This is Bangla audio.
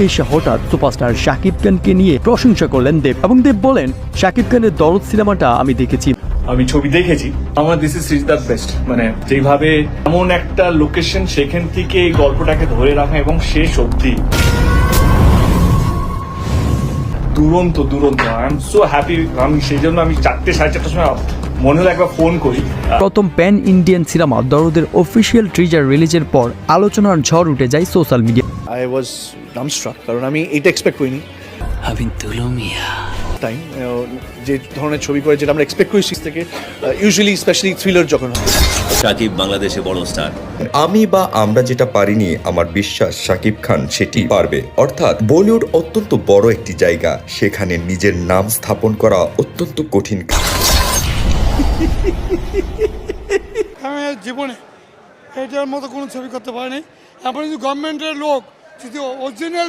এসে হঠাৎ সুপারস্টার শাকিব খানকে নিয়ে প্রশংসা করলেন দেব এবং দেব বলেন শাকিব খানের দরদ সিনেমাটা আমি দেখেছি, আমি ছবি দেখেছি। আমার দিস ইজ দ্য বেস্ট। মানে যেভাবে এমন একটা লোকেশন, সেখান থেকে এই গল্পটাকে ধরে রাখা এবং শেষ অবধি দুরন্ত দুরন্ত। I am so happy. আমি সেই জন্য আমি 4টে 4:30টার সময় মনে হলো একবার ফোন করি। প্রথম প্যান ইন্ডিয়ান সিনেমা দরদের অফিসিয়াল ট্রিজার রিলিজের পর আলোচনার ঝড় উঠে যায় সোশ্যাল মিডিয়া। আই ওয়াজ ডামস্ট্রাক, কারণ আমি এটা এক্সপেক্ট করিনি। টাইম যে ধরনের ছবি করে যেটা আমরা এক্সপেক্ট করি থেকে, ইউজুয়ালি স্পেশালি থ্রিলার যখন হয়। শাকিব বাংলাদেশে বড় স্টার। আমি বা আমরা যেটা পারিনি, আমার বিশ্বাস শাকিব খান সেটি পারবে। অর্থাৎ বলিউড অত্যন্ত বড় একটি জায়গা, সেখানে নিজের নাম স্থাপন করা অত্যন্ত কঠিন। আমি জীবনে এটার মতো কোনো ছবি করতে পারিনি। এখন যদি গভর্নমেন্টের লোক যদি অরিজিনাল